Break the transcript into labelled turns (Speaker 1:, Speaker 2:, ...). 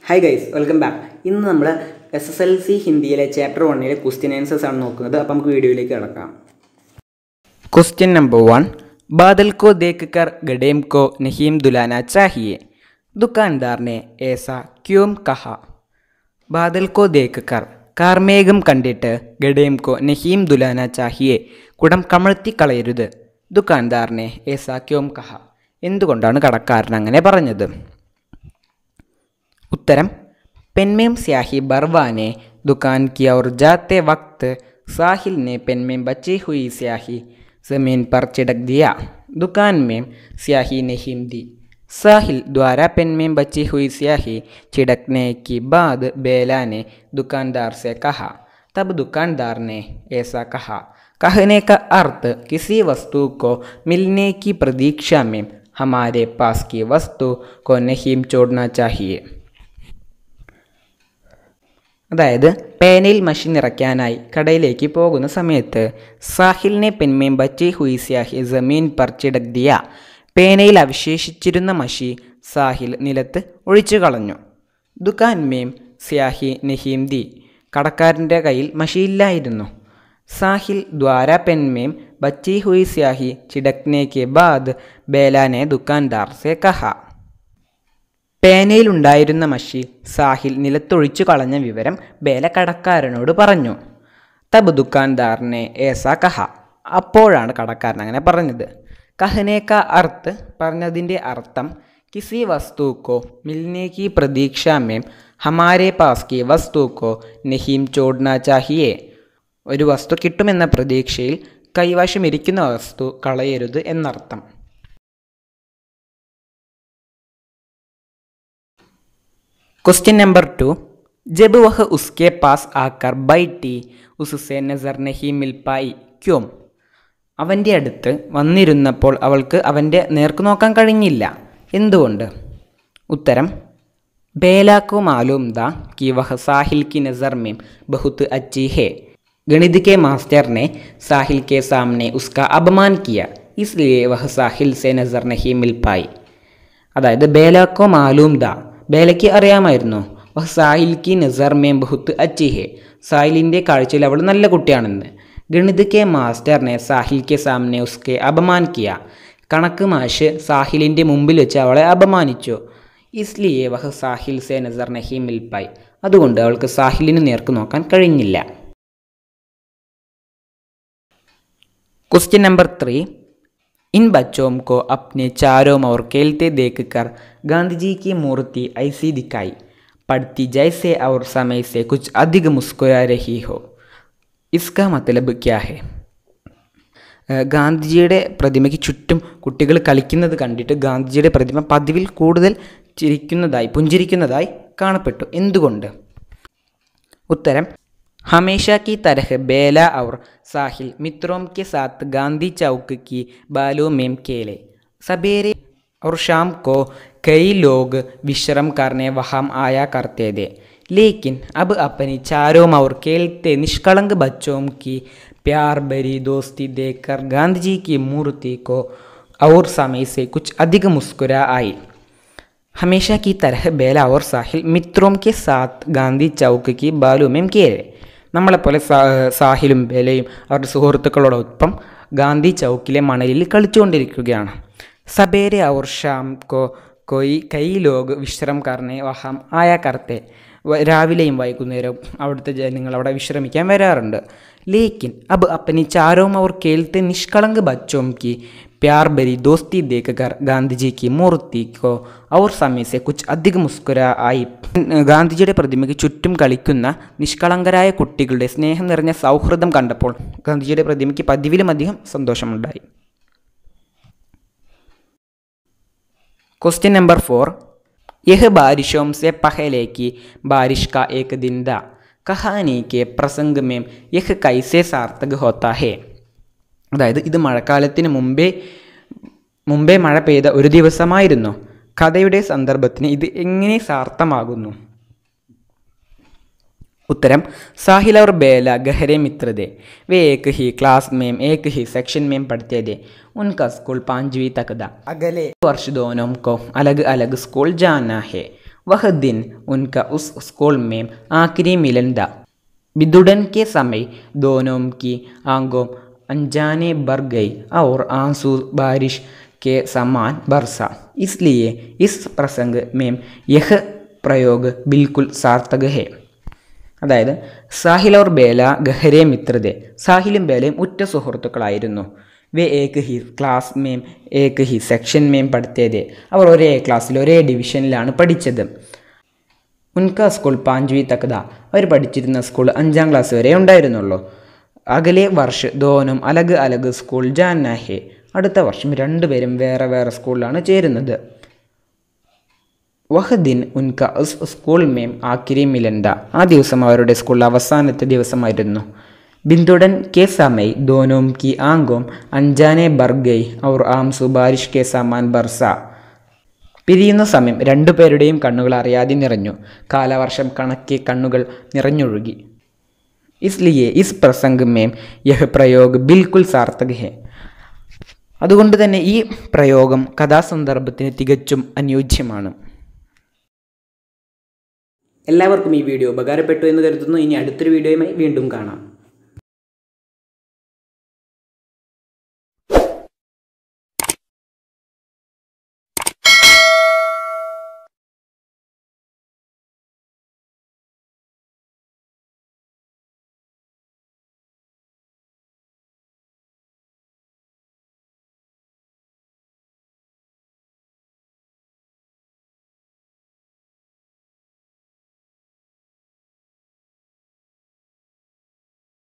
Speaker 1: Hi guys, welcome back. ഇന്ന് നമ്മൾ SSLC ഹിന്ദിയിലെ ചാപ്റ്റർ 1 ക്വസ്റ്റ്യൻ ആൻസേഴ്സ് ആണ് നോക്കുന്നത്. അപ്പോൾ നമുക്ക് വീഡിയോയിലേക്ക് കിടക്കാം.
Speaker 2: क्वेश्चन नंबर 1, बादल को देखकर गडेम को नहीं दुलाना चाहिए, दुकानदार ने ऐसा क्यों कहा? बादल को देखकर കാർമേഘം കണ്ടിട്ട് ഗഡേം കോ നഹീം ദുലാന ചാഹിയെ, കുടം കമഴ്ത്തി കളയരുത്. ദുക്കാൻദാറിനെ ഏസാ ക്യോം കഹ, എന്തുകൊണ്ടാണ് കടക്കാരൻ അങ്ങനെ പറഞ്ഞത്? ഉത്തരം, പെൻമേം സ്യാഹി ബർവാനെ दुकान की ओर जाते वक्त साहिल ने पेन में बची हुई स्याही ज़मीन पर छिड़क दिया. दुकान में स्याही नहीं दी. साहिल द्वारा पेन में बची हुई स्याही छिड़कने के बाद बेला ने दुकानदार से कहा. तब दुकानदार ने ऐसा कहा. कहने का अर्थ, किसी वस्तु को मिलने की प्रतीक्षा में हमारे पास की वस्तु को नहीं छोड़ना चाहिए. അതായത് പേനയിൽ മഷി നിറയ്ക്കാനായി കടയിലേക്ക് പോകുന്ന സമയത്ത് സാഹിലിനെ പെൻമേം ബച്ചി ഹുയി സ്യാഹി ജമീൻ പർ ചിടക് ദിയ, പേനയിൽ അവശേഷിച്ചിരുന്ന മഷി സാഹിൽ നിലത്ത് ഒഴിച്ചു കളഞ്ഞു. ദുകാൻ മേം സ്യാഹി നഹീം ദി, കടക്കാരൻ്റെ കയ്യിൽ മഷിയില്ലായിരുന്നു. സാഹിൽ ദ്വാര പെൻമേം ബച്ചി ഹുയി സ്യാഹി ചിടക്നെ കെ ബാദ് ബേലാനെ ദുക്കാൻദാർ സെ കഹ, പേനയിലുണ്ടായിരുന്ന മഷി സാഹിൽ നിലത്തൊഴിച്ചു കളഞ്ഞ വിവരം ബേല കടക്കാരനോട് പറഞ്ഞു. തബ് ദുക്കാൻദാറിനെ ഏസാ കഹ, അപ്പോഴാണ് കടക്കാരൻ അങ്ങനെ പറഞ്ഞത്. കഹനേക്ക അർത്ത്, പറഞ്ഞതിൻ്റെ അർത്ഥം, കിസി വസ്തുക്കോ മിൽനേക്കി പ്രതീക്ഷാമേം ഹമാരെ പാസ് കി വസ്തുക്കോ നഹീം ചോഡ്ന ചാഹിയേ, ഒരു വസ്തു കിട്ടുമെന്ന പ്രതീക്ഷയിൽ കൈവശമിരിക്കുന്ന വസ്തു കളയരുത് എന്നർത്ഥം. क्वेश्चन नंबर 2, जब वह उसके पास आकर बैठी उससे नजर नहीं मिल पाई क्यों? അവൻ്റെ അടുത്ത് വന്നിരുന്നപ്പോൾ അവൾക്ക് അവൻ്റെ നേർക്ക് നോക്കാൻ കഴിഞ്ഞില്ല, എന്തുകൊണ്ട്? ഉത്തരം, ബേലാക്കോ മാലൂം ദാ कि वह साहिल की नज़र में बहुत अच्छी है. गणित के मास्टर ने साहिल के सामने उसका अपमान किया, इसलिए वह साहिल से नज़र नहीं मिल पाई. അതായത് ബേലാക്കോ മാലൂം ദാ, ബേലയ്ക്ക് അറിയാമായിരുന്നു, വഹ് സാഹിൽ കി നസർ മേം ബഹുത്ത് അച്ചി ഹെ, സാഹിലിൻ്റെ കാഴ്ചയിൽ അവൾ നല്ല കുട്ടിയാണെന്ന്. ഗണിത് കെ മാസ്റ്ററിനെ സാഹിൽ കെ സാമനെ ഉസ്കെ അപമാൻ കിയ, കണക്ക് മാഷ് സാഹിലിൻ്റെ മുമ്പിൽ വെച്ച് അവളെ അപമാനിച്ചു. ഇസ്ലിയെ വഹ് സാഹിൽ സെ നസർ നഹി മിൽ പായ്, അതുകൊണ്ട് അവൾക്ക് സാഹിലിന് നേർക്ക് നോക്കാൻ കഴിഞ്ഞില്ല. क्वेश्चन नंबर 3, इन बच्चों को अपने चारों ओर खेलते देखकर गांधी जी की मूर्ति ऐसी दिखाई पड़ती जैसे और समय से कुछ अधिक मुस्कुरा रही हो. इसका मतलब क्या है? ഗാന്ധിജിയുടെ പ്രതിമയ്ക്ക് ചുറ്റും കുട്ടികൾ കളിക്കുന്നത് കണ്ടിട്ട് ഗാന്ധിജിയുടെ പ്രതിമ പതിവിൽ കൂടുതൽ പുഞ്ചിരിക്കുന്നതായി കാണപ്പെട്ടു, എന്തുകൊണ്ട്? ഉത്തരം, हमेशा की तरह बेला और साहिल मित्रों के साथ गांधी चौक की बालों में खेले. सवेरे और शाम को कई लोग विश्राम करने वहाँ आया करते थे, लेकिन अब अपनी चारों ओर खेलते निष्कलंक बच्चों की प्यार भरी दोस्ती देखकर गांधी जी की मूर्ति को और समय से कुछ अधिक मुस्कुरा आई. हमेशा की तरह बेला और साहिल मित्रों के साथ गांधी चौक की बालों में खेले. നമ്മളെപ്പോലെ സാഹിലും ബേലയും അവരുടെ സുഹൃത്തുക്കളോടൊപ്പം ഗാന്ധി ചൗക്കിലെ മണലിൽ കളിച്ചുകൊണ്ടിരിക്കുകയാണ്. സബേരെ ഔർ ഷാം കോ കൈ ലോഗ് വിശ്രം കർണേ വഹാം ആയാ കർത്തെ, രാവിലെയും വൈകുന്നേരവും അവിടുത്തെ ജനങ്ങൾ അവിടെ വിശ്രമിക്കാൻ വരാറുണ്ട്. ലേക്കിൻ അബ് അപ്പനി ചാരോം ഔർ കേൽത്തെ നിഷ്കളങ്ക് ബച്ചോം കി പ്യാർ ഭരി ദോസ്തി ദേക്കർ ഗാന്ധിജി കി മൂർത്തി കോ ഔർ സമയസെ കുച്ച് അധിക മുസ്കുര ആയി. ഗാന്ധിജിയുടെ പ്രതിമയ്ക്ക് ചുറ്റും കളിക്കുന്ന നിഷ്കളങ്കരായ കുട്ടികളുടെ സ്നേഹം നിറഞ്ഞ സൗഹൃദം കണ്ടപ്പോൾ ഗാന്ധിജിയുടെ പ്രതിമയ്ക്ക് പതിവിലും അധികം സന്തോഷമുണ്ടായി. क्वेश्चन नंबर 4, यह बारिशों से पहले की बारिश का एक दिन था, कहानी के प्रसंग में यह कैसे सार्थक होता है? അതായത് ഇത് മഴക്കാലത്തിന് മുമ്പേ മഴ പെയ്ത ഒരു ദിവസമായിരുന്നു, കഥയുടെ സന്ദർഭത്തിന് ഇത് എങ്ങനെ സാർത്ഥമാകുന്നു? उत्तरम, साहिल और बेला गहरे मित्र थे. वे एक ही क्लास में एक ही सेक्शन में पढ़ते थे. उनका स्कूल 5वीं तक था. अगले वर्ष दोनों को अलग अलग स्कूल जाना है. वह दिन उनका उस स्कूल में आखिरी मिलन था। बिदुड़न के समय दोनों की आंखों अनजाने भर गई और आंसू बारिश के समान बरसा। इसलिए इस प्रसंग में यह प्रयोग बिल्कुल सार्थक है. അതായത് സാഹിൽ और ബേല ഗഹരെ മിത്ര थे. സാഹിലും ബേലയും ഉറ്റ സുഹൃത്തുക്കളായിരുന്നു. വേ ഏക് ഹി ക്ലാസ് മേം ഏക് ഹി സെക്ഷൻ മേം പഠിത്തേ थे. അവർ ഒരേ ക്ലാസ്സിൽ ഒരേ ഡിവിഷനിലാണ് പഠിച്ചത്. ഉൻകാ സ്കൂൾ 5वीं तक था. അവർ പഠിച്ചിരുന്ന സ്കൂൾ 5ാം ക്ലാസ് വരെ ഉണ്ടായിരുന്നുള്ളൂ. അഗലെ വർഷ് ദോനും അലഗ് അലഗ് സ്കൂൾ ജാന ഹെ. അടുത്ത വർഷം രണ്ടുപേരും വേറെ വേറെ സ്കൂളിലാണ് ചേരുന്നത്. വഹ് ദിൻ ഉൻക ഉസ് സ്കൂൾ മേം ആഖിരി മിലൻ ത. ആ ദിവസം അവരുടെ സ്കൂളിൽ അവസാനത്തെ ദിവസമായിരുന്നു. ബിന്ദുടൻ കെ സമയ് ദോനോം കി ആങ്കോം അഞ്ചാനെ ബർ ഗൈ ഔർ ആംസു ബാരിഷ് കെ സമാൻ ബർസ. പിരിയുന്ന സമയം രണ്ടുപേരുടെയും കണ്ണുകൾ അറിയാതെ നിറഞ്ഞു. കാലവർഷം കണക്കെ കണ്ണുകൾ നിറഞ്ഞൊഴുകി. ഇസ്ലിയെ ഇസ് പ്രസംഗ് മേം യഹ് പ്രയോഗ് ബിൽക്കുൽ സാർത്ഥക് ഹെ. അതുകൊണ്ട് തന്നെ ഈ പ്രയോഗം കഥാസന്ദർഭത്തിന് തികച്ചും അനുയോജ്യമാണ്.
Speaker 1: എല്ലാവർക്കും ഈ വീഡിയോ ഉപകാരപ്പെട്ടു എന്ന് കരുതുന്നു. ഇനി അടുത്തൊരു വീഡിയോയുമായി വീണ്ടും കാണാം.